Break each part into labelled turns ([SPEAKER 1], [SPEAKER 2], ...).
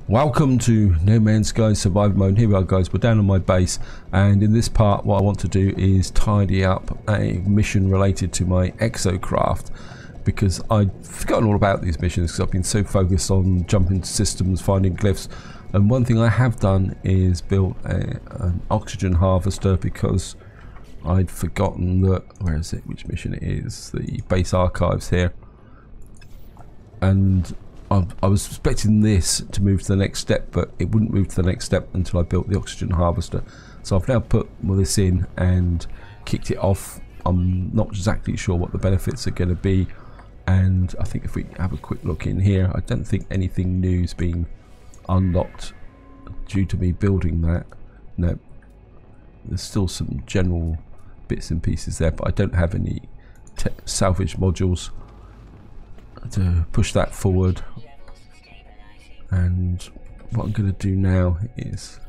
[SPEAKER 1] Welcome to No Man's Sky Survival Mode. Here we are, guys. We're down on my base, and in this part what I want to do is tidy up a mission related to my Exocraft, because I'd forgotten all about these missions because I've been so focused on jumping systems, finding glyphs. And one thing I have done is built an oxygen harvester, because I'd forgotten that, where is it, which mission it is, the base archives here, and I was expecting this to move to the next step, but it wouldn't move to the next step until I built the oxygen harvester. So I've now put all this in and kicked it off. I'm not exactly sure what the benefits are going to be, and I think if we have a quick look in here, I don't think anything new is being unlocked due to me building that. No, there's still some general bits and pieces there, but I don't have any salvage modules to push that forward. And what I'm going to do now is,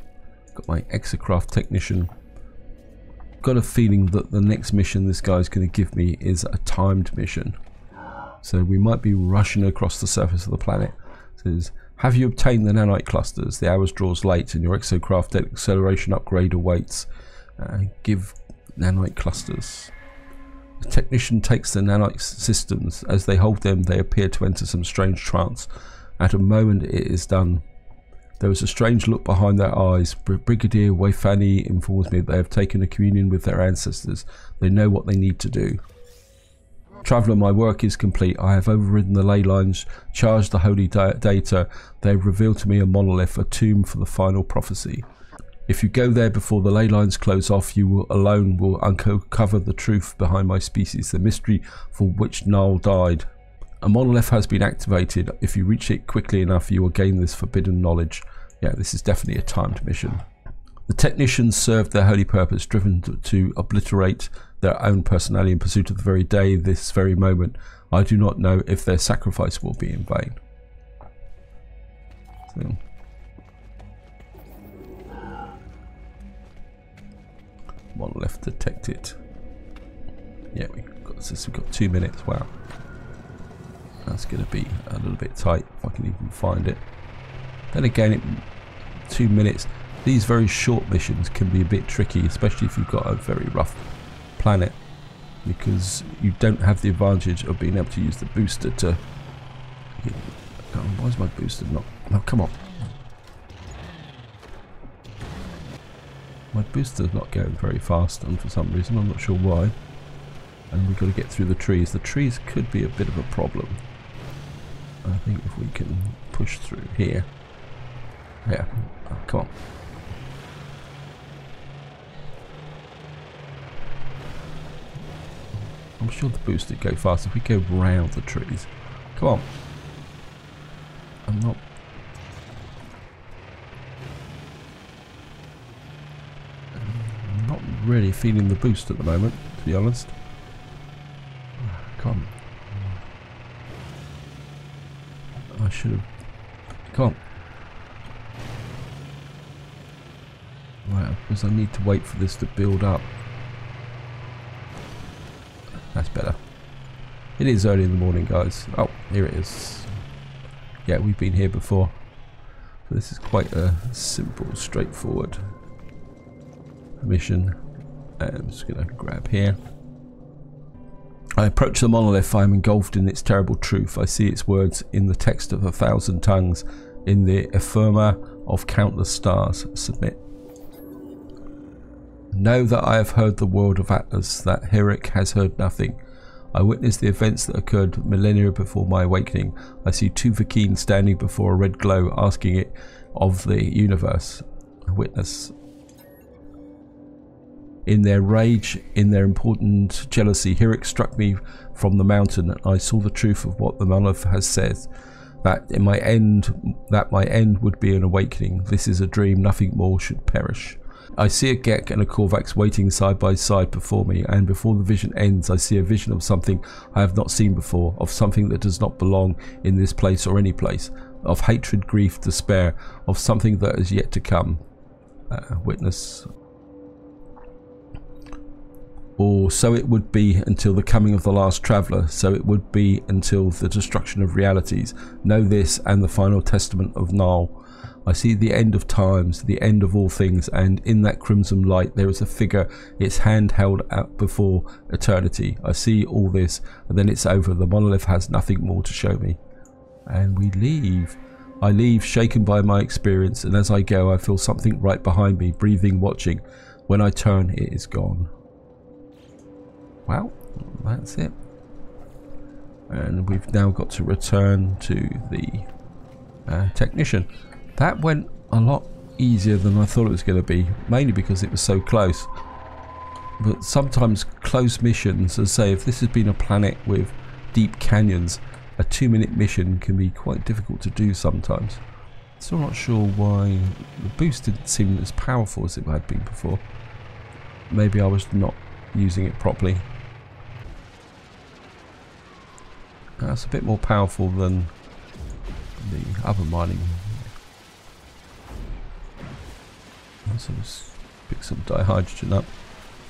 [SPEAKER 1] got my Exocraft technician, got a feeling that the next mission this guy's going to give me is a timed mission, so we might be rushing across the surface of the planet. It says, have you obtained the nanite clusters? The hours draws late and your Exocraft acceleration upgrade awaits. Give nanite clusters. The technician takes the nanite systems. As they hold them, they appear to enter some strange trance. At a moment it is done. There is a strange look behind their eyes. Brigadier Wayfani informs me that they have taken a communion with their ancestors. They know what they need to do. Traveller, my work is complete. I have overridden the ley lines, charged the holy data. They have revealed to me a monolith, a tomb for the final prophecy. If you go there before the ley lines close off, you alone will uncover the truth behind my species, the mystery for which Null died. A monolith has been activated. If you reach it quickly enough, you will gain this forbidden knowledge. Yeah, this is definitely a timed mission. The technicians served their holy purpose, driven to obliterate their own personality in pursuit of the very day, this very moment. I do not know if their sacrifice will be in vain. So, monolith detected. Yeah, we've got 2 minutes. Wow, that's going to be a little bit tight if I can even find it. Then again, 2 minutes. These very short missions can be a bit tricky, especially if you've got a very rough planet, because you don't have the advantage of being able to use the booster to... Why is my booster not... Oh, come on. My booster's not going very fast, and for some reason, I'm not sure why. And we've got to get through the trees. The trees could be a bit of a problem. I think if we can push through here. Yeah, oh, come on. I'm sure the booster would go fast if we go round the trees. Come on. I'm not really feeling the boost at the moment, to be honest. Come on. I should have... Come on. Right, because I need to wait for this to build up. That's better. It is early in the morning, guys. Oh, here it is. Yeah, we've been here before. So this is quite a simple, straightforward mission. And I'm just going to grab here. I approach the monolith. I am engulfed in its terrible truth. I see its words in the text of 1,000 tongues, in the ephemera of countless stars. Submit. Know that I have heard the word of Atlas, that Herrick has heard nothing. I witnessed the events that occurred millennia before my awakening. I see two Vakeen standing before a red glow, asking it of the universe. A witness. In their rage, in their important jealousy, Herrick struck me from the mountain. I saw the truth of what the monolith has said, that my end would be an awakening. This is a dream, nothing more should perish. I see a Gek and a Korvax waiting side by side before me, and before the vision ends I see a vision of something I have not seen before, of something that does not belong in this place or any place, of hatred, grief, despair, of something that is yet to come. Witness. or so it would be until the coming of the last traveller, so it would be until the destruction of realities. Know this and the final testament of Null. I see the end of times, the end of all things, and in that crimson light there is a figure, its hand held out before eternity. I see all this, and then it's over. The monolith has nothing more to show me. And we leave. I leave, shaken by my experience, and as I go I feel something right behind me, breathing, watching. When I turn, it is gone. Well, that's it. And we've now got to return to the technician. That went a lot easier than I thought it was going to be, mainly because it was so close. But sometimes close missions, as I say, if this has been a planet with deep canyons, a 2-minute mission can be quite difficult to do sometimes. Still not sure why the boost didn't seem as powerful as it had been before. Maybe I was not using it properly. That's a bit more powerful than the other mining. So let's pick some dihydrogen up.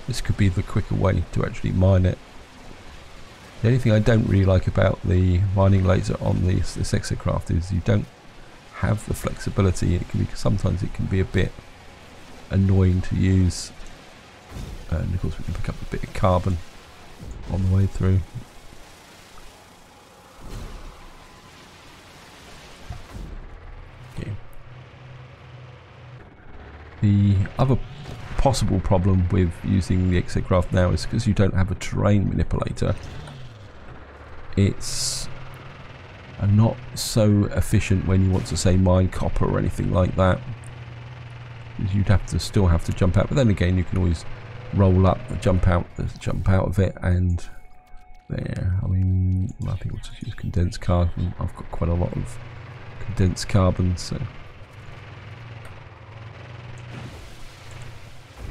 [SPEAKER 1] This could be the quicker way to actually mine it. The only thing I don't really like about the mining laser on this Exocraft is you don't have the flexibility. It can be, sometimes it can be a bit annoying to use. And of course we can pick up a bit of carbon on the way through. Okay. The other possible problem with using the Exocraft now is because you don't have a terrain manipulator. It's not so efficient when you want to, say, mine copper or anything like that. You'd have to still have to jump out, but then again you can always roll up, jump out of it, and there. I mean, I think we'll just use condensed carbon. I've got quite a lot of condensed carbon, so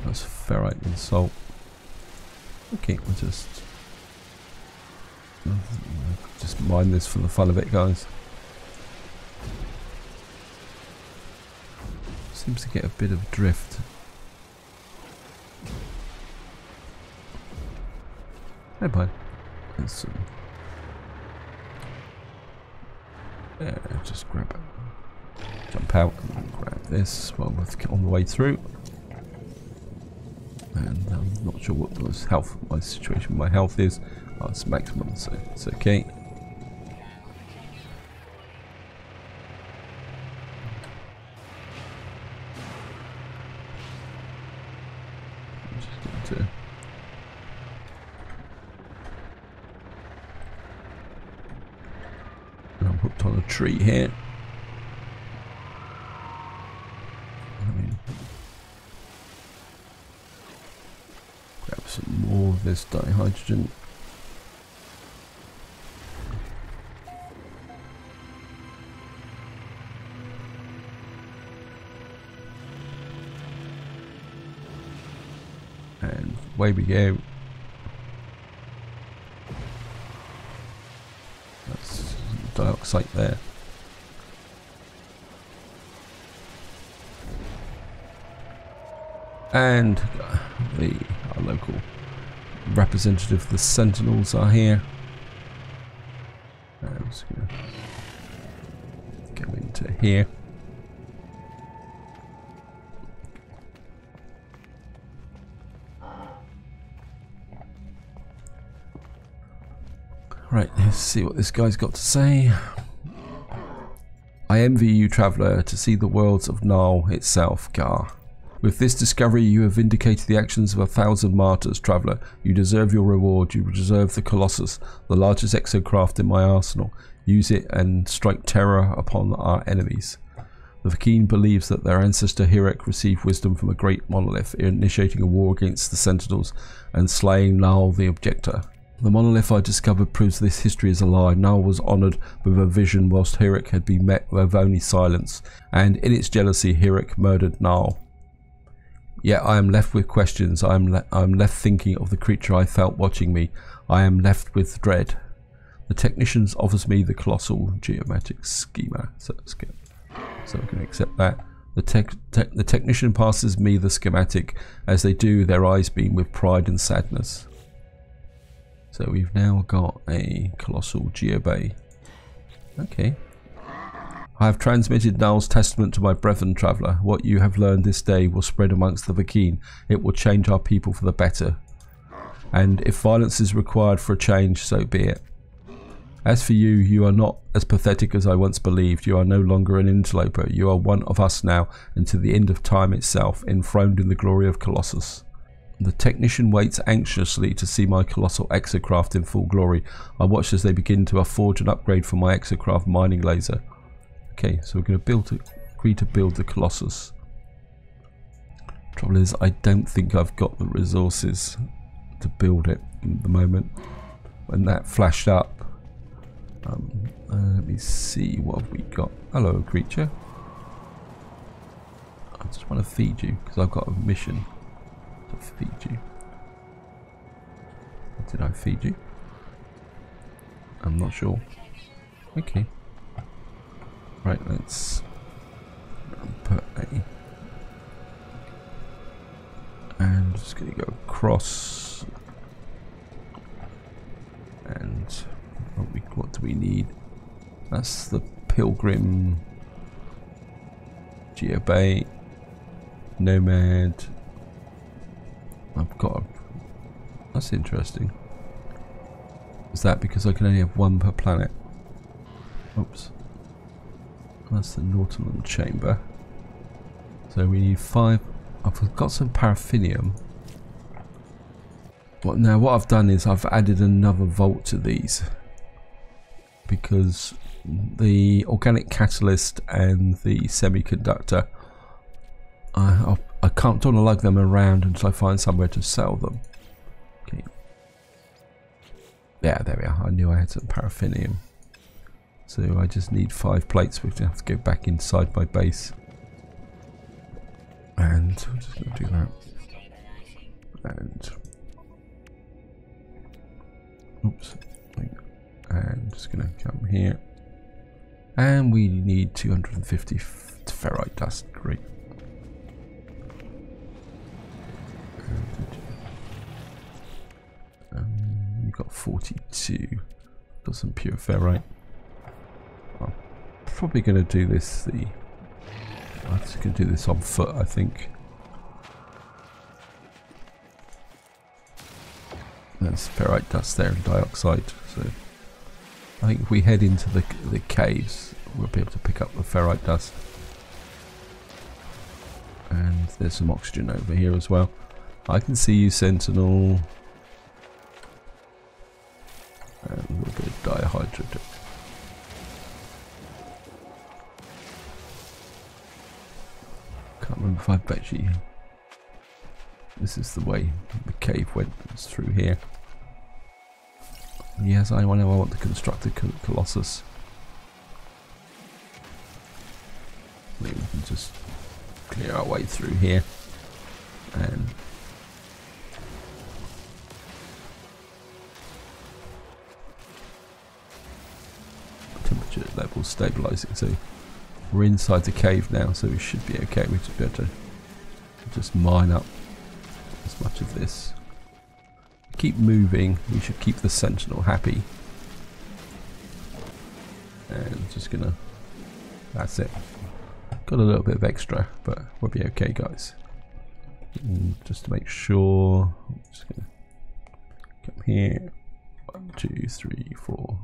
[SPEAKER 1] that's ferrite and salt. Okay, we'll just mine this for the fun of it, guys. Seems to get a bit of drift. Hey, bud. Let's just grab it. Jump out and grab this while we're on the way through. And I'm not sure what my situation with my health is. Oh, it's maximum, so it's okay. I'm just going to I'm hooked on a tree here. Grab some more of this dihydrogen. And away we go. That's dioxide there. And our local representative, the Sentinels, are here. I'm just going to go into here. Right, let's see what this guy's got to say. I envy you, traveller, to see the worlds of Null itself, Gar. With this discovery you have vindicated the actions of 1,000 martyrs, traveller. You deserve your reward. You deserve the Colossus, the largest exocraft in my arsenal. Use it and strike terror upon our enemies. The Vakeen believes that their ancestor Hirek received wisdom from a great monolith, initiating a war against the Sentinels and slaying Null the Objector. The monolith I discovered proves this history is a lie. Null was honoured with a vision whilst Hirek had been met with only silence, and in its jealousy Hirek murdered Null. Yet I am left with questions. I am left thinking of the creature I felt watching me. I am left with dread. The technicians offers me the colossal geometric schema. So we can accept that. The technician passes me the schematic, as they do, their eyes beam with pride and sadness. So we've now got a colossal geobay. Okay. I have transmitted Null's testament to my brethren, traveller. What you have learned this day will spread amongst the Vakeen. It will change our people for the better. And if violence is required for a change, so be it. As for you, you are not as pathetic as I once believed. You are no longer an interloper. You are one of us now, and to the end of time itself, enthroned in the glory of Colossus. The technician waits anxiously to see my colossal Exocraft in full glory. I watch as they begin to forge an upgrade for my Exocraft mining laser. Okay, so we're going to agree to build the Colossus. Trouble is, I don't think I've got the resources to build it at the moment. When that flashed up, let me see what have we got. Hello, creature. I just want to feed you because I've got a mission to feed you. Did I feed you? I'm not sure. Okay. Right, let's put a, and just going to go across, and what do we need? That's the Pilgrim, Geobay, Nomad. I've got that's interesting. Is that because I can only have one per planet? Oops. That's the Nautilus chamber. So we need 5. I've got some paraffinium. Now what I've done is I've added another vault to these, because the organic catalyst and the semiconductor, I don't want to lug them around until I find somewhere to sell them. Okay. Yeah, there we are. I knew I had some paraffinium. So I just need 5 plates, which I have to go back inside my base. And I'm just going to do that. And oops. And just going to come here. And we need 250 ferrite dust. Great. We've got 42. Got some pure ferrite. I'm probably going to do this. I'm just going to do this on foot, I think. There's ferrite dust there and dioxide. So I think if we head into the caves, we'll be able to pick up the ferrite dust. And there's some oxygen over here as well. I can see you, Sentinel. And a little bit of dihydrogen. Can't remember if I've actually. This is the way the cave went. It's through here. Yes, I want to construct a Colossus. Maybe we can just clear our way through here and temperature level stabilizing. So we're inside the cave now, so we should be okay. We should be able to just mine up as much of this. Keep moving. We should keep the Sentinel happy. And just gonna. That's it. Got a little bit of extra, but we'll be okay, guys. And just to make sure, I'm just gonna come here. 1, 2, 3, 4,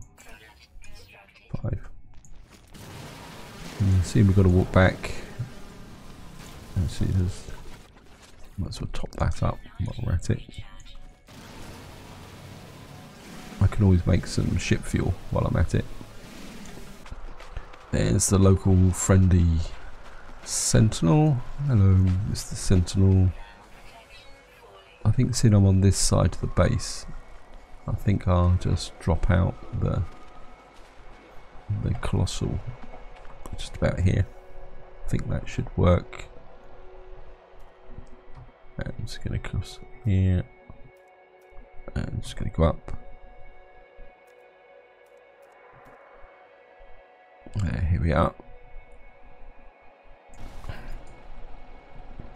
[SPEAKER 1] 5. And see, we've got to walk back. And see, there's. Might as well top that up while we're at it. I can always make some ship fuel while I'm at it. There's the local friendly Sentinel. Hello, Mr. Sentinel. I think seeing I'm on this side of the base, I think I'll just drop out the Colossal just about here. I think that should work. And I'm just going to cross here. And I'm just going to go up. There, here we are.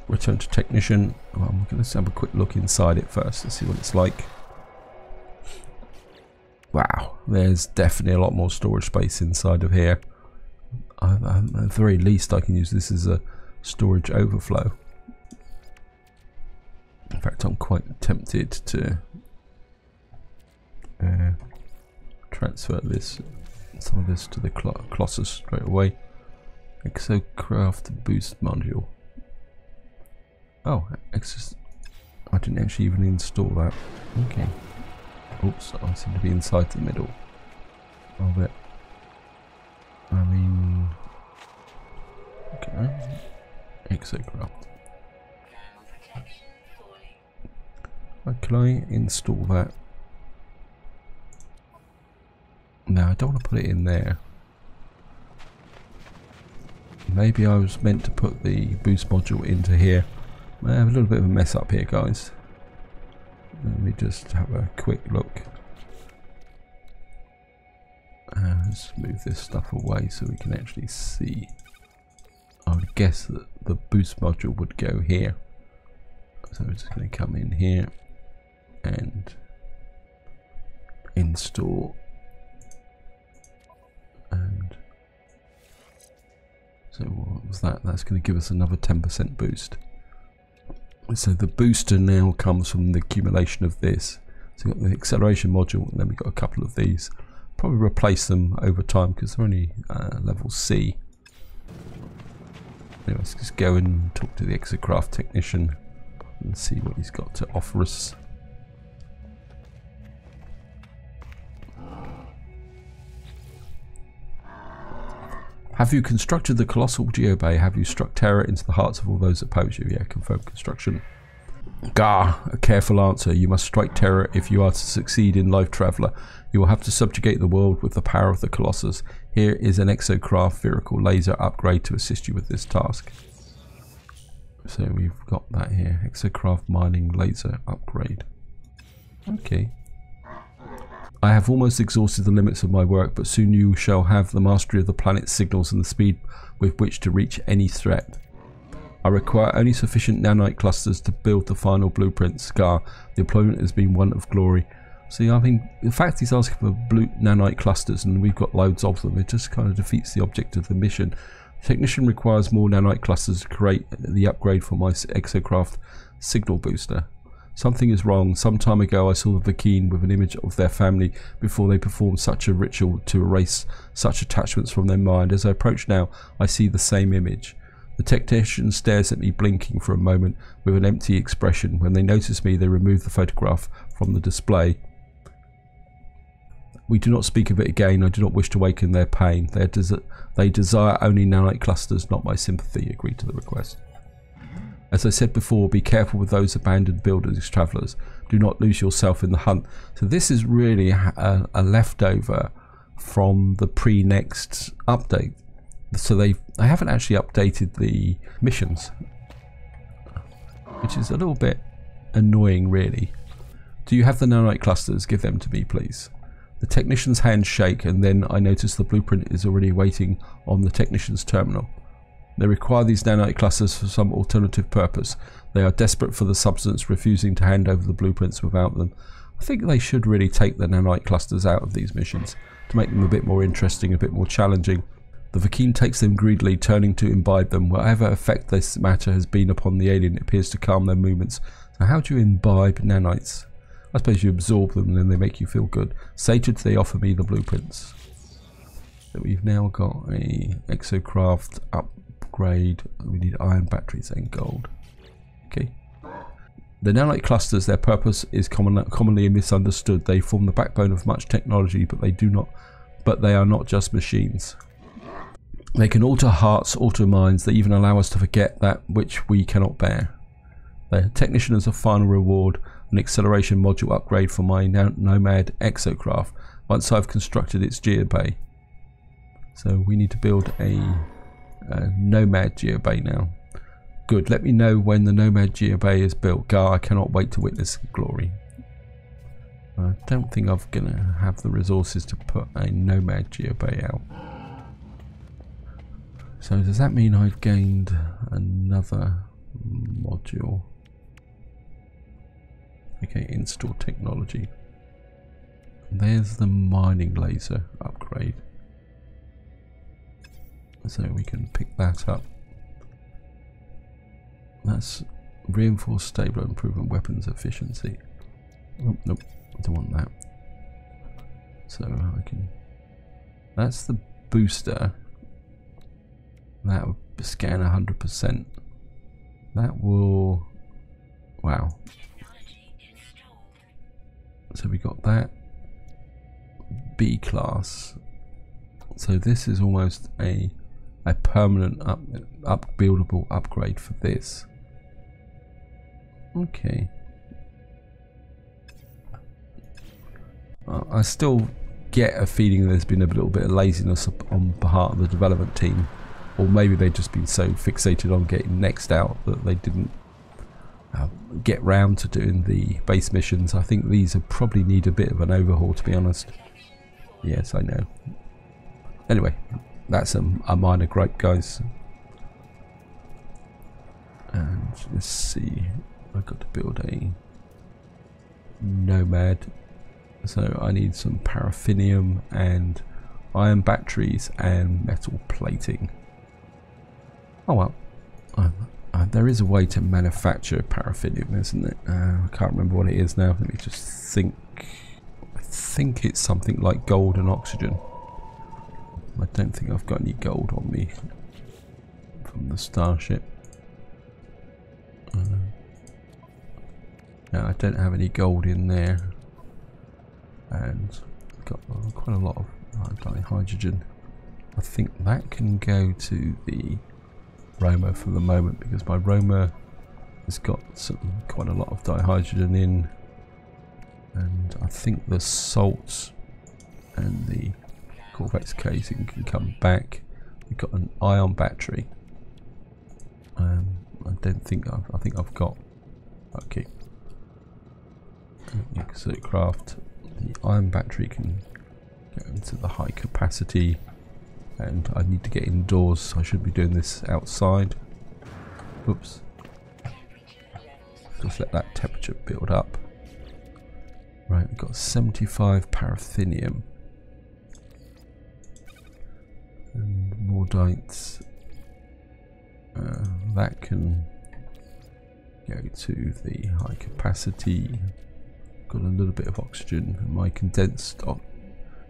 [SPEAKER 1] Return to technician. Well, I'm going to have a quick look inside it first to see what it's like. Wow, there's definitely a lot more storage space inside of here. At the very least, I can use this as a storage overflow. In fact, I'm quite tempted to transfer some of this to the Colossus straight away. Exocraft boost module. Oh, I didn't actually even install that. Okay. Oops, I seem to be inside the middle of it. I mean, okay. Exocraft. Can I install that? No, I don't want to put it in there. Maybe I was meant to put the boost module into here. I have a little bit of a mess up here, guys. Let me just have a quick look. Let's move this stuff away so we can actually see. I would guess that the boost module would go here. So we're just going to come in here and install. And so what was that? That's going to give us another 10% boost. So the booster now comes from the accumulation of this. So we've got the acceleration module, and then we've got a couple of these. Probably replace them over time because they're only level C. Anyway, let's just go and talk to the Exocraft technician and see what he's got to offer us. Have you constructed the colossal geobay? Have you struck terror into the hearts of all those that oppose you? Yeah, confirmed construction. Gah, a careful answer. You must strike terror if you are to succeed in life, traveller. You will have to subjugate the world with the power of the Colossus. Here is an Exocraft vehicle laser upgrade to assist you with this task. So we've got that here. Exocraft mining laser upgrade. Okay. I have almost exhausted the limits of my work, but soon you shall have the mastery of the planet's signals and the speed with which to reach any threat. I require only sufficient nanite clusters to build the final blueprint. Scar, the employment has been one of glory. See, I mean, the fact he's asking for blue nanite clusters and we've got loads of them, it just kind of defeats the object of the mission. The technician requires more nanite clusters to create the upgrade for my Exocraft signal booster. Something is wrong. Some time ago I saw the Vakeen with an image of their family before they performed such a ritual to erase such attachments from their mind. As I approach now, I see the same image. The technician stares at me, blinking for a moment with an empty expression. When they notice me, they remove the photograph from the display. We do not speak of it again. I do not wish to awaken their pain. They desire only nanite clusters, not my sympathy. Agree to the request. As I said before, be careful with those abandoned builders, travellers. Do not lose yourself in the hunt. So this is really a leftover from the pre-next update. So they haven't actually updated the missions, which is a little bit annoying, really. Do you have the nanite clusters? Give them to me, please. The technician's hands shake, and then I notice the blueprint is already waiting on the technician's terminal. They require these nanite clusters for some alternative purpose. They are desperate for the substance, refusing to hand over the blueprints without them. I think they should really take the nanite clusters out of these missions to make them a bit more interesting, a bit more challenging. The Vakeen takes them greedily, turning to imbibe them. Whatever effect this matter has been upon the alien, it appears to calm their movements. So how do you imbibe nanites? I suppose you absorb them and then they make you feel good. Sated, they offer me the blueprints. So we've now got a Exocraft upgrade. We need iron batteries and gold. Okay. The nanite clusters, their purpose is commonly misunderstood. They form the backbone of much technology, but they are not just machines. They can alter hearts, alter minds. They even allow us to forget that which we cannot bear. The technician has a final reward, an acceleration module upgrade for my Nomad Exocraft once I've constructed its geobay. So we need to build a Nomad geobay now. Good, let me know when the Nomad geobay is built. Gar, I cannot wait to witness glory. I don't think I'm going to have the resources to put a Nomad geobay out. So does that mean I've gained another module. Okay, install technology. There's the mining laser upgrade. So we can pick that up. That's reinforced stable improvement weapons efficiency. Oh, nope, I don't want that. So I can. That's the booster. That will scan 100%. That will. Wow. So we got that. B class. So this is almost a permanent buildable upgrade for this. Okay. I still get a feeling there's been a little bit of laziness on part of the development team, or maybe they've just been so fixated on getting next out that they didn't get round to doing the base missions. I think these will probably need a bit of an overhaul, to be honest. Yes, I know. Anyway, that's a minor gripe, guys. And let's see, I've got to build a Nomad. So I need some paraffinium and iron batteries and metal plating. Oh well, there is a way to manufacture paraffinium, isn't it? I can't remember what it is now. Let me just think. I think it's something like gold and oxygen. I don't think I've got any gold on me from the starship. No, I don't have any gold in there. And I've got quite a lot of hydrogen. I think that can go to the Roma for the moment, because my Roma has got quite a lot of dihydrogen in, and I think the salts and the Corvex casing can come back. We've got an ion battery. I don't think I think I've got. Okay. Exocraft. The iron battery can go into the high capacity, and I need to get indoors, so I should be doing this outside. Oops. Just let that temperature build up. Right, we've got 75 paraffinium. And mordites. That can go to the high capacity. Got a little bit of oxygen. My condensed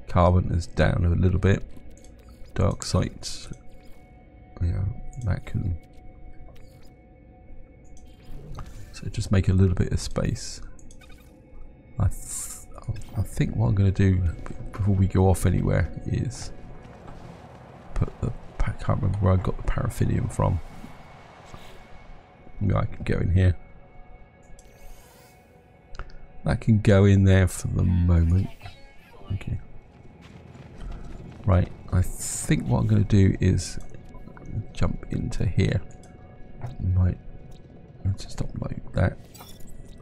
[SPEAKER 1] carbon is down a little bit. Dark sites, yeah, that can. So just make a little bit of space. I think what I'm going to do before we go off anywhere is put the. I can't remember where I got the paraffinium from. Maybe I can go in here. That can go in there for the moment. Okay. Right, I think what I'm going to do is jump into here. Right, let's stop like that.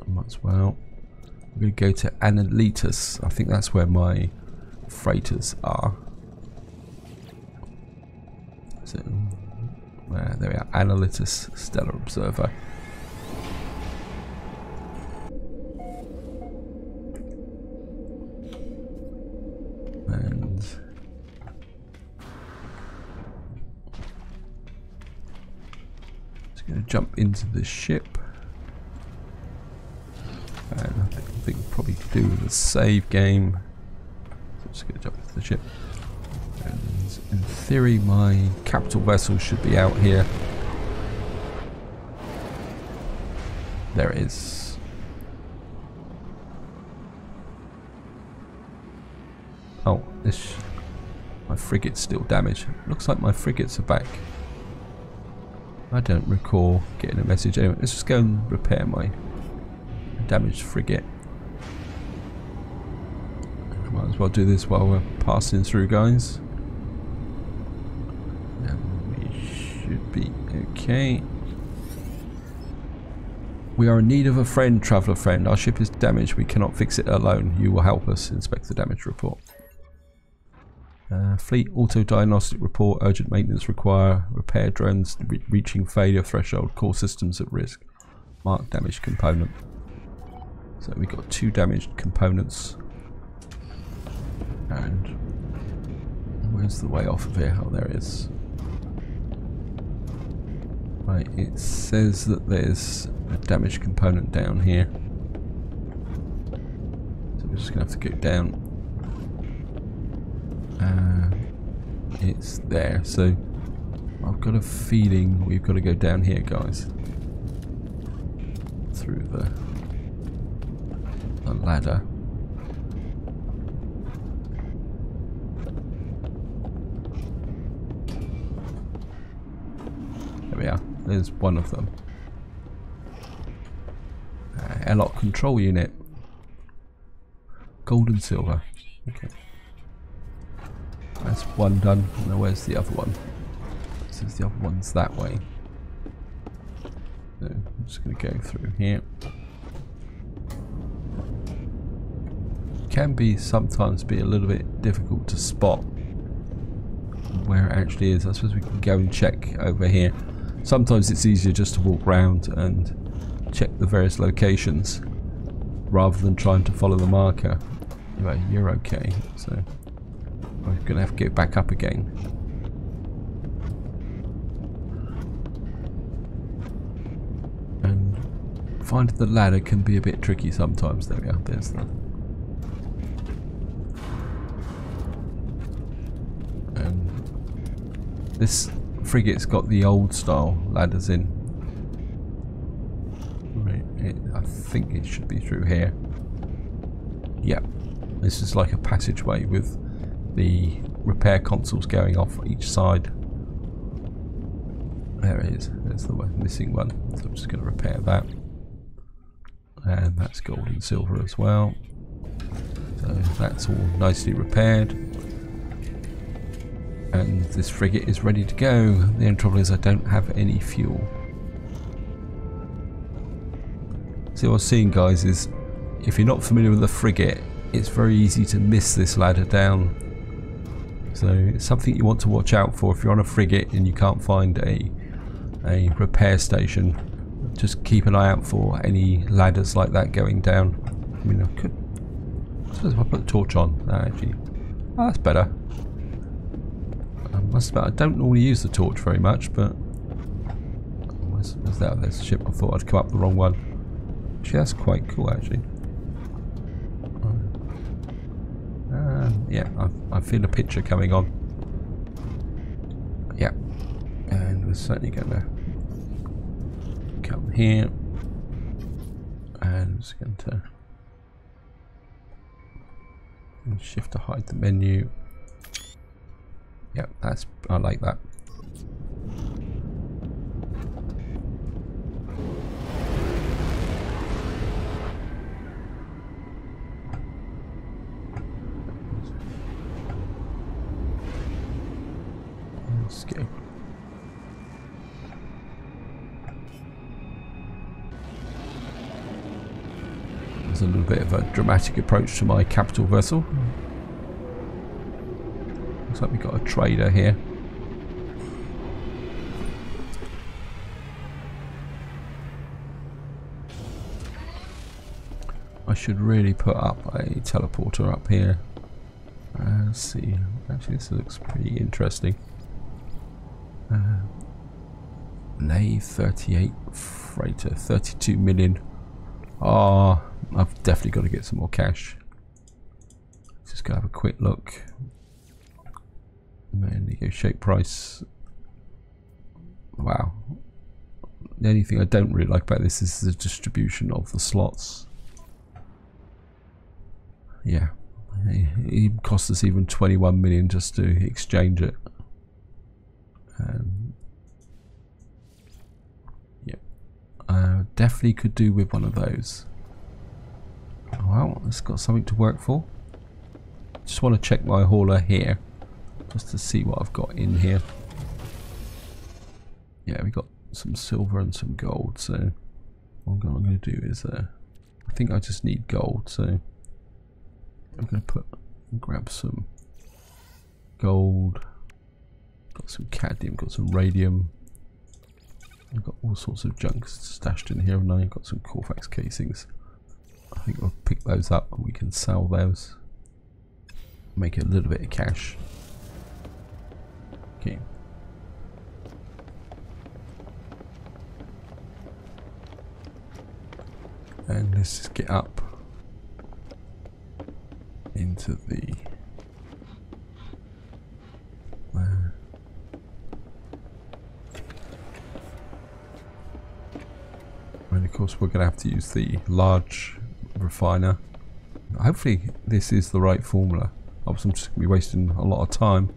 [SPEAKER 1] I might as well. I'm going to go to Analytus. I think that's where my freighters are. So, there we are, Analytus Stellar Observer. And just going to jump into the ship, and I think we'll probably do the save game. So I'm just going to jump into the ship, and in theory my capital vessel should be out here. There it is. Oh, my frigate's still damaged. Looks like my frigates are back. I don't recall getting a message. Anyway, let's just go and repair my damaged frigate. Might as well do this while we're passing through, guys. And we should be okay. We are in need of a friend, traveller friend. Our ship is damaged. We cannot fix it alone. You will help us. Inspect the damage report. Fleet auto diagnostic report. Urgent maintenance require. Repair drones reaching failure threshold. Core systems at risk. Mark damaged component. So we've got 2 damaged components. And where's the way off of here? Oh, there it is. Right, it says that there's a damaged component down here. So we're just going to have to go down. It's there. So I've got a feeling we've got to go down here, guys. Through the ladder. There we are. There's one of them. Airlock control unit. Gold and silver. Okay. That's one done. Now where's the other one? It says the other one's that way. So I'm just going to go through here. Can be sometimes be a little bit difficult to spot where it actually is. I suppose we can go and check over here. Sometimes it's easier just to walk around and check the various locations rather than trying to follow the marker. Anyway, you're okay, so I'm going to have to get back up again. And finding the ladder can be a bit tricky sometimes. There we are, there's the... And this frigate's got the old style ladders in. Right, I think it should be through here. Yep, this is like a passageway with the repair consoles going off each side. There it is, there's the missing one. So I'm just going to repair that. And that's gold and silver as well. So that's all nicely repaired. And this frigate is ready to go. The only trouble is I don't have any fuel. See, what I was seeing, guys, is if you're not familiar with the frigate, it's very easy to miss this ladder down. So it's something you want to watch out for if you're on a frigate and you can't find a repair station. Just keep an eye out for any ladders like that going down. I mean, I suppose if I put the torch on, actually, oh, that's better. I don't normally use the torch very much, but where's that? There's a ship. I thought I'd come up the wrong one. Actually, that's quite cool, actually. Yeah, I feel a picture coming on. Yeah, and we're certainly going to come here, and I'm just going to shift to hide the menu. Yeah, I like that. Let's go. There's a little bit of a dramatic approach to my capital vessel. Looks like we've got a trader here. I should really put up a teleporter up here. Let's see. Actually, this looks pretty interesting. Nave 38 freighter 32 million. Oh, I've definitely got to get some more cash. Just gonna have a quick look. And negotiate price. Wow. The only thing I don't really like about this is the distribution of the slots. Yeah, it cost us even 21 million just to exchange it. Yeah, definitely could do with one of those. Well, it's got something to work for. Just want to check my hauler here, just to see what I've got in here. Yeah, we got some silver and some gold. So what I'm going to do is, I think I just need gold. So I'm going to grab some gold. Got some cadmium, got some radium. I've got all sorts of junk stashed in here, and I've got some Corvax casings. I think we'll pick those up and we can sell those. Make a little bit of cash. Okay. And let's just get up into the and of course we're going to have to use the large refiner. Hopefully this is the right formula. I'm just going to be wasting a lot of time.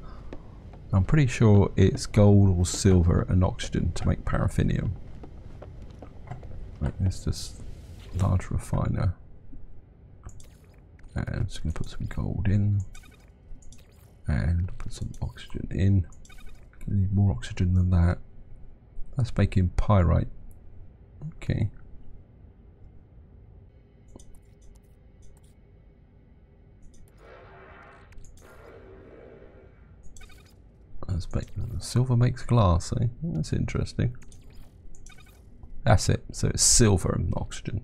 [SPEAKER 1] I'm pretty sure it's gold or silver and oxygen to make paraffinium. Right, let's just large refiner. And I'm just going to put some gold in. And put some oxygen in. Gonna need more oxygen than that. That's making pyrite. Okay. Silver makes glass, eh? That's interesting. That's it. So it's silver and oxygen.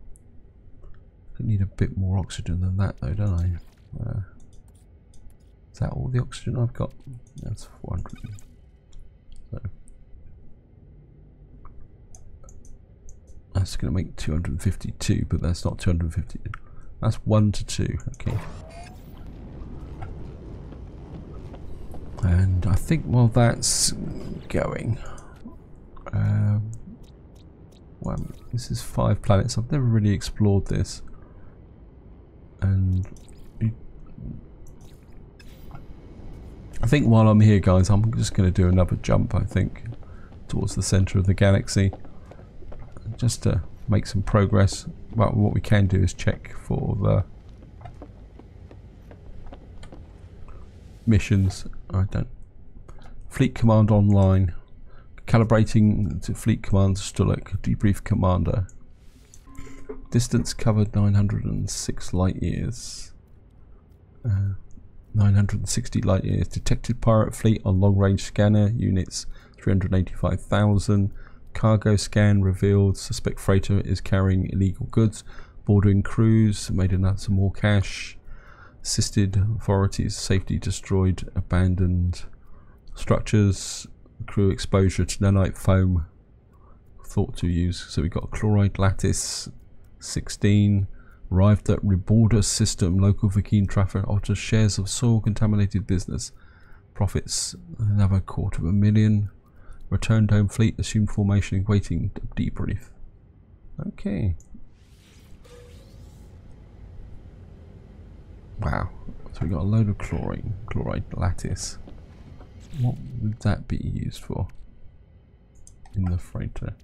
[SPEAKER 1] I need a bit more oxygen than that though, don't I? Is that all the oxygen I've got? That's 400. So that's going to make 252, but that's not 250. That's 1 to 2. Okay. And I think while that's going, well, this is 5 planets. I've never really explored this, and I think while I'm here, guys, I'm just going to do another jump. I think towards the center of the galaxy, just to make some progress. But what we can do is check for the missions. I don't. Fleet command online. Calibrating to fleet command Stulek. Debrief commander. Distance covered 906 light years. 960 light years. Detected pirate fleet on long range scanner units 385,000. Cargo scan revealed suspect freighter is carrying illegal goods. Bordering crews made enough some more cash. Assisted authorities safety destroyed abandoned structures. Crew exposure to nanite foam thought to use. So we got chloride lattice 16. Arrived at reborder system. Local Viking traffic alters shares of soil contaminated business. Profits another $250,000. Returned home fleet assumed formation waiting debrief. Okay. Wow. So we got a load of chloride lattice. What would that be used for in the freighter?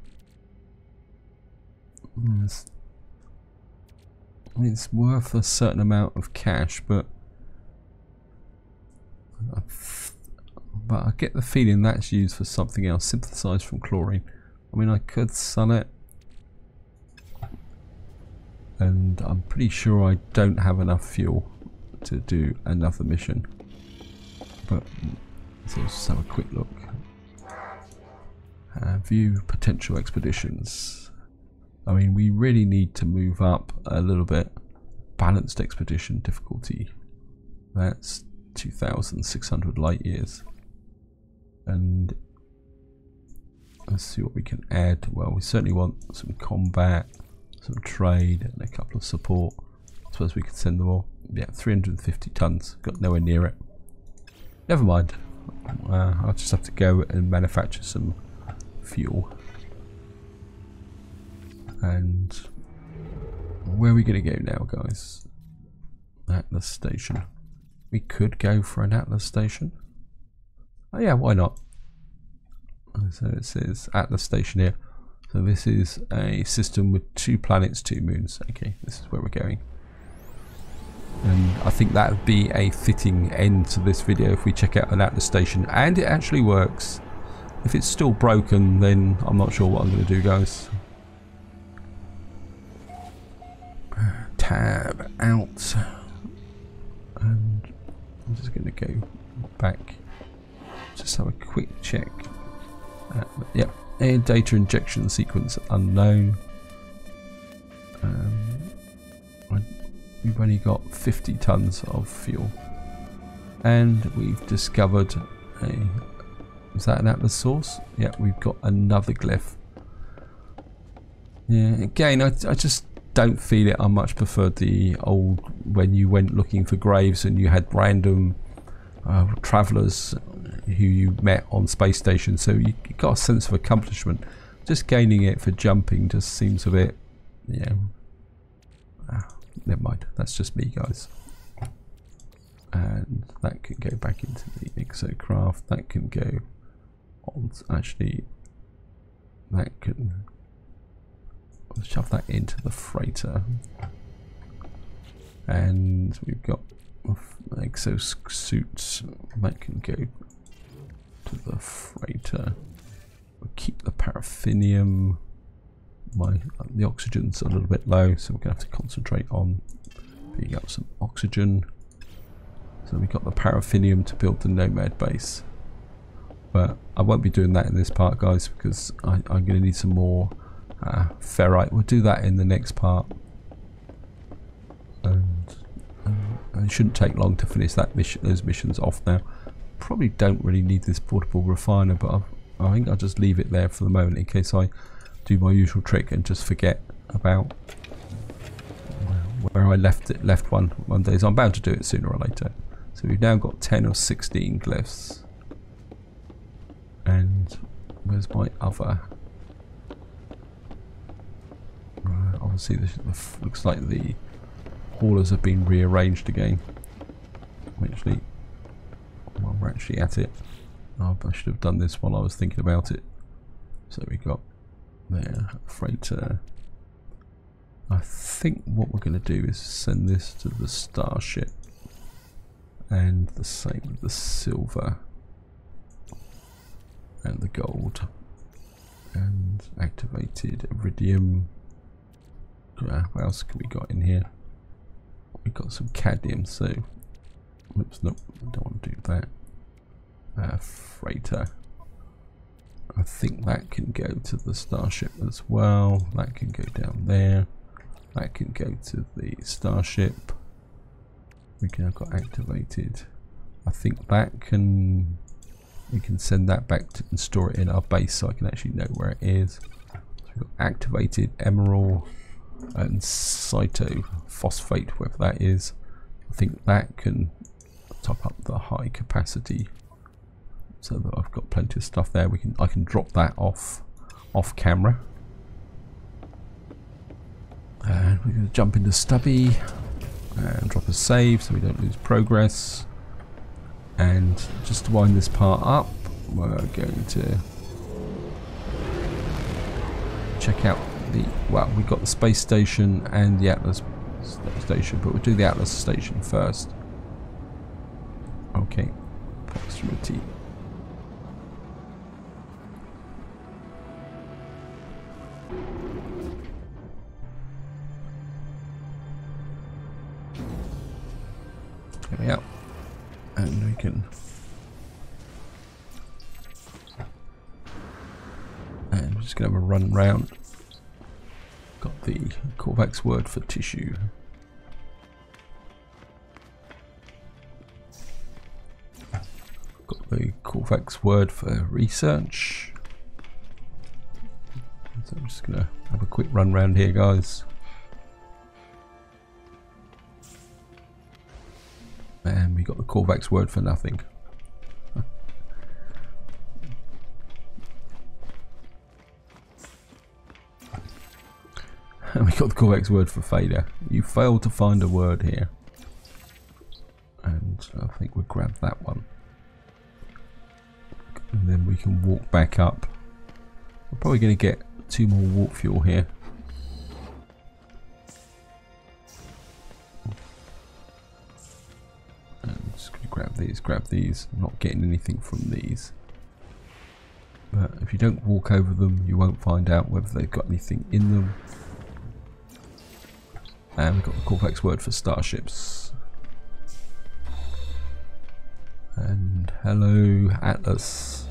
[SPEAKER 1] It's worth a certain amount of cash, but I get the feeling that's used for something else. Synthesized from chlorine. I mean, I could sell it, and I'm pretty sure I don't have enough fuel to do another mission. But let's just have a quick look. View potential expeditions. I mean, we really need to move up a little bit. Balanced expedition difficulty. That's 2,600 light years. And let's see what we can add. Well, we certainly want some combat, some trade, and a couple of support. I suppose we could send them all. Yeah, 350 tons. Got nowhere near it. Never mind. I'll just have to go and manufacture some fuel. And where are we going to go now, guys? Atlas station. We could go for an Atlas station. Oh yeah, why not? So it says Atlas station here. So this is a system with 2 planets, 2 moons. Okay, this is where we're going. And I think that would be a fitting end to this video if we check out an Atlas station. And it actually works. If it's still broken, then I'm not sure what I'm going to do, guys. Tab out. And I'm just going to go back. Just have a quick check. Yep, And data injection sequence unknown. We've only got 50 tons of fuel. And we've discovered a... Is that an Atlas source? Yeah, we've got another glyph. Yeah, again, I just don't feel it. I much preferred the old, when you went looking for graves and you had random travellers who you met on space stations, so you got a sense of accomplishment. Just gaining it for jumping just seems a bit, yeah. Never mind, that's just me, guys. And that can go back into the Exocraft. That can go on. Actually, that can shove that into the freighter. And we've got exosuits that can go to the freighter. We'll keep the paraffinium. The oxygen's a little bit low, so we're gonna have to concentrate on picking up some oxygen. So we've got the paraffinium to build the Nomad base, but I won't be doing that in this part, guys, because I'm going to need some more ferrite. We'll do that in the next part, and it shouldn't take long to finish that those missions off. Now, probably don't really need this portable refiner, but I think I'll just leave it there for the moment in case I do my usual trick and just forget about where I left one day. So I'm bound to do it sooner or later. So we've now got 10 or 16 glyphs. And where's my other? Right, obviously this looks like the haulers have been rearranged again. Actually, while we're actually at it, I should have done this while I was thinking about it. So we got there, freighter. I think what we're going to do is send this to the starship, and the same with the silver and the gold, and activated iridium. What else can we got in here? We've got some cadmium, so oops, nope, I don't want to do that. Freighter, I think that can go to the starship as well. That can go down there. That can go to the starship. We can have got activated. I think that can, we can send that back to, and store it in our base so I can actually know where it is. So we've got activated emerald and cytophosphate, whatever that is. I think that can top up the high capacity, so that I've got plenty of stuff there. I can drop that off camera. And we're going to jump into Stubby and drop a save so we don't lose progress. And just to wind this part up, we're going to check out the, well, we've got the space station and the Atlas station, but we'll do the Atlas station first. Okay, proximity. There we are, and we can, and we're just going to have a run round. Got the Corvax word for tissue. Got the Corvax word for research. So I'm just going to have a quick run round here, guys. And we got the Corvax word for nothing. And we got the Corvax word for failure. You failed to find a word here. And I think we'll grab that one. And then we can walk back up. We're probably going to get 2 more warp fuel here. And just going to grab these. I'm not getting anything from these. But if you don't walk over them, you won't find out whether they've got anything in them. And we've got the Corvax word for starships. And hello, Atlas.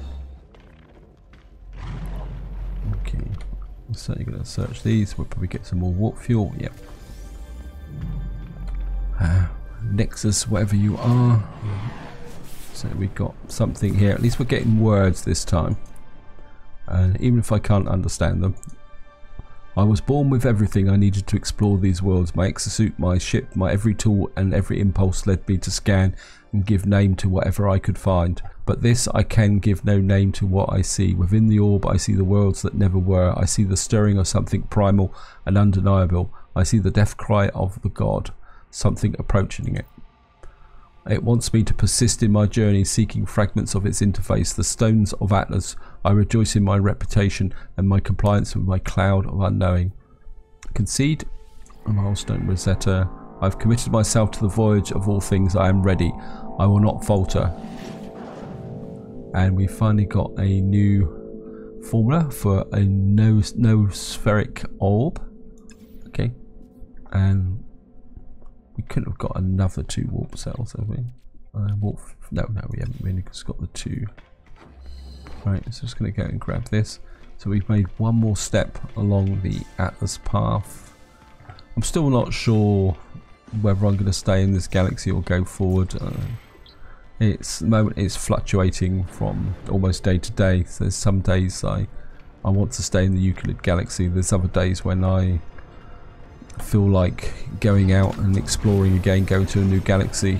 [SPEAKER 1] I'm certainly going to search these. We'll probably get some more warp fuel. Yep. Nexus, whatever you are. So we've got something here. At least we're getting words this time. And even if I can't understand them. I was born with everything I needed to explore these worlds. My exosuit, my ship, my every tool and every impulse led me to scan and give name to whatever I could find. But this I can give no name to what I see. Within the orb I see the worlds that never were. I see the stirring of something primal and undeniable. I see the death cry of the god. Something approaching it. It wants me to persist in my journey, seeking fragments of its interface, the stones of Atlas. I rejoice in my reputation and my compliance with my cloud of unknowing. Concede a milestone Rosetta. I've committed myself to the voyage of all things. I am ready. I will not falter. And we finally got a new formula for a noospheric orb. Okay. And we couldn't have got another 2 warp cells, have we? No, we haven't really just got the 2. Right, so just going to go and grab this. So we've made one more step along the Atlas path. I'm still not sure whether I'm going to stay in this galaxy or go forward. At the moment it's fluctuating from almost day to day. So there's some days I want to stay in the Euclid galaxy. There's other days when I feel like going out and exploring again, going to a new galaxy,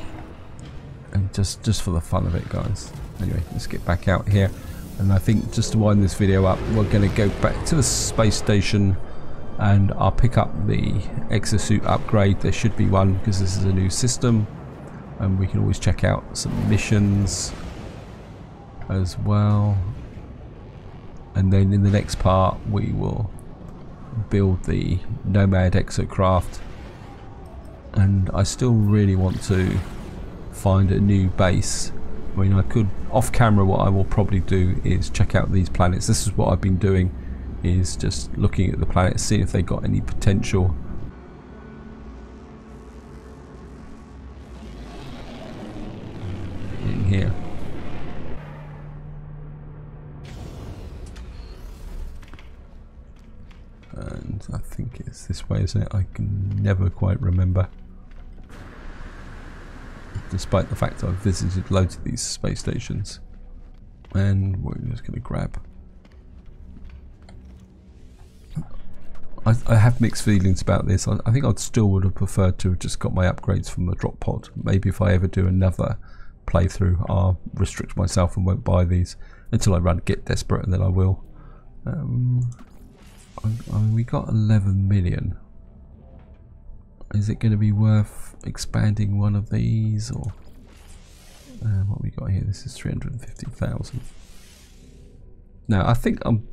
[SPEAKER 1] and just for the fun of it, guys. Anyway, let's get back out here, and I think just to wind this video up, we're going to go back to the space station and I'll pick up the exosuit upgrade. There should be one because this is a new system, and we can always check out some missions as well. And then in the next part we will build the Nomad Exocraft, and I still really want to find a new base. I mean, I could off camera, what I will probably do is check out these planets. This is what I've been doing, is just looking at the planets, seeing if they got any potential. In here. And I think it's this way, isn't it? I can never quite remember. Despite the fact I've visited loads of these space stations. And we're just going to grab. I have mixed feelings about this. I think I still would have preferred to have just got my upgrades from the drop pod. Maybe if I ever do another playthrough, I'll restrict myself and won't buy these until I get desperate, and then I will. I mean, we got 11 million. Is it going to be worth expanding one of these, or what we got here? This is 350,000. Now I think I'm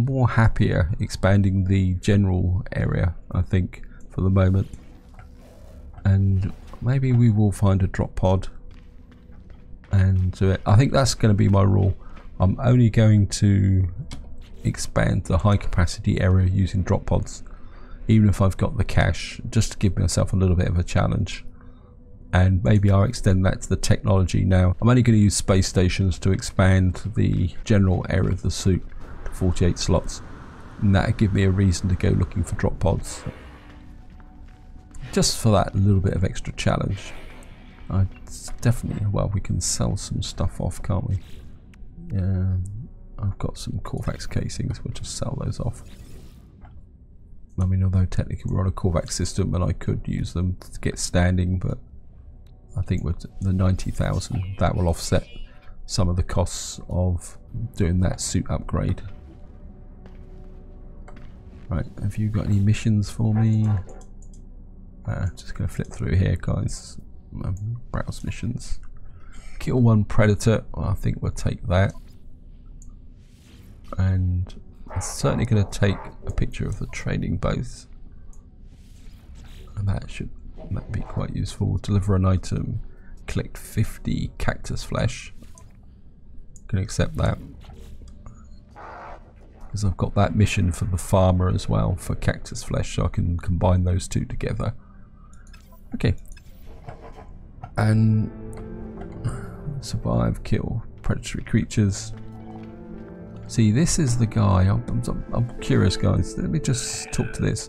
[SPEAKER 1] more happier expanding the general area, I think, for the moment, and maybe we will find a drop pod and do it. I think that's going to be my rule. I'm only going to expand the high capacity area using drop pods, even if I've got the cash, just to give myself a little bit of a challenge. And maybe I'll extend that to the technology now. I'm only going to use space stations to expand the general area of the suit to 48 slots, and that'll give me a reason to go looking for drop pods, just for that little bit of extra challenge. Definitely, well, we can sell some stuff off, can't we? Yeah, I've got some Corvax casings, we'll just sell those off. I mean, although technically we're on a Corvax system and I could use them to get standing, but I think with the 90,000 that will offset some of the costs of doing that suit upgrade. Right, have you got any missions for me? Just going to flip through here, guys. Browse missions. Kill one predator. Well, I think we'll take that. And I'm certainly going to take a picture of the trading base, and that be quite useful. Deliver an item, collect 50 cactus flesh. Can accept that because I've got that mission for the farmer as well for cactus flesh, so I can combine those two together. Okay, and survive, kill predatory creatures. See, this is the guy. I'm curious, guys. Let me just talk to this.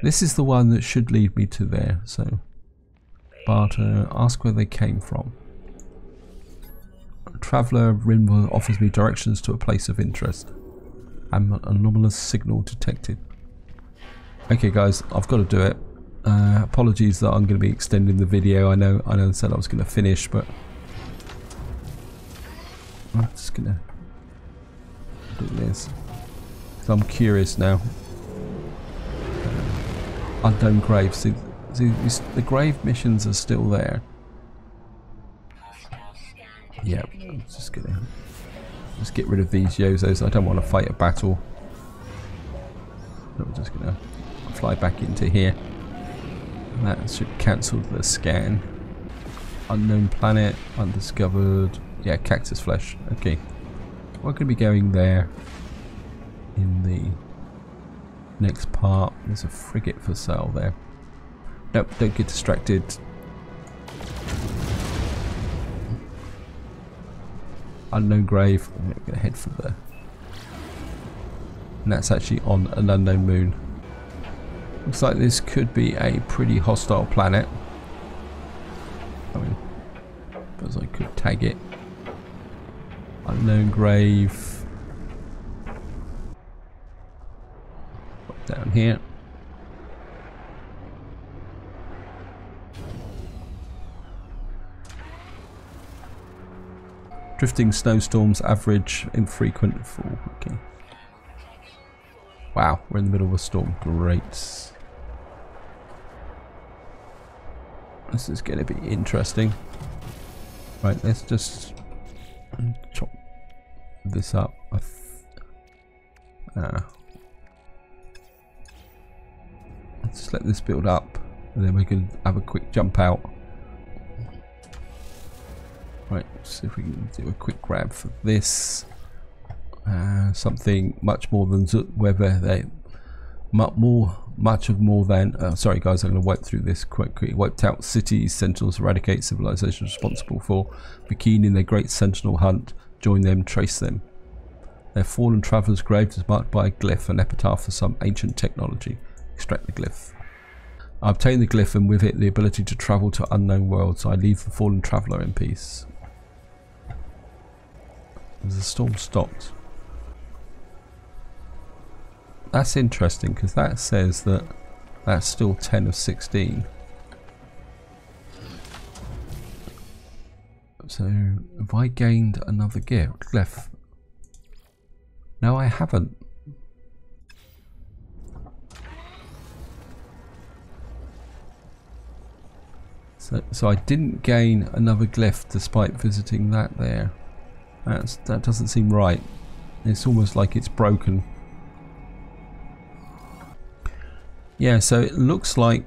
[SPEAKER 1] This is the one that should lead me to there. So, barter. Ask where they came from. Traveller Rinwell offers me directions to a place of interest. An anomalous signal detected. Okay, guys, I've got to do it. Apologies that I'm going to be extending the video. I know I said I was going to finish, but I'm just going to do this. So I'm curious now. Unknown graves. See, the grave missions are still there. Yeah, I'm just going to get rid of these Yozos. I don't want to fight a battle. So we're just going to fly back into here. That should cancel the scan. Unknown planet, undiscovered. Yeah, cactus flesh. Okay. We're going to be going there in the next part. There's a frigate for sale there. Nope, don't get distracted. Unknown grave. I'm going to head for there. And that's actually on an unknown moon. Looks like this could be a pretty hostile planet. I mean, suppose I could tag it. Unknown grave. Down here. Drifting snowstorms, average, infrequent fall. Okay. Wow, we're in the middle of a storm. Great. This is going to be interesting. Right, let's just chop this up. Let's just let this build up, and then we can have a quick jump out. Right, see if we can do a quick grab for this. Something much more than whether they sorry guys, I'm going to wipe through this quickly. Wiped out cities, sentinels, eradicate civilizations responsible for Bikini in their great sentinel hunt. Join them, trace them. Their fallen traveller's grave is marked by a glyph, an epitaph for some ancient technology. Extract the glyph. I obtain the glyph and with it the ability to travel to unknown worlds. I leave the fallen traveller in peace. Has the storm stopped? That's interesting because that says that that's still 10 of 16. So have I gained another glyph? No, I haven't. So I didn't gain another glyph despite visiting that there. That doesn't seem right. It's almost like it's broken. Yeah, so it looks like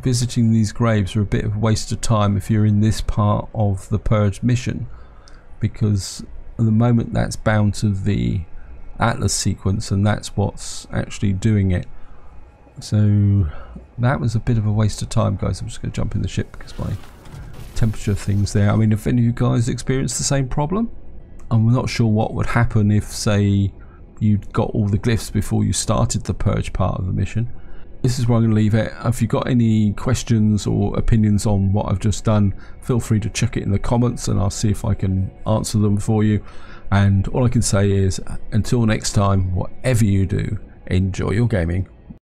[SPEAKER 1] visiting these graves are a bit of a waste of time if you're in this part of the Purge mission, because at the moment that's bound to the Atlas sequence and that's what's actually doing it. So that was a bit of a waste of time, guys. I'm just going to jump in the ship because my temperature thing's there. I mean, if any of you guys experienced the same problem, I'm not sure what would happen if, say, you'd got all the glyphs before you started the Purge part of the mission. This is where I'm going to leave it. If you've got any questions or opinions on what I've just done, feel free to check it in the comments and I'll see if I can answer them for you. And all I can say is, until next time, whatever you do, enjoy your gaming.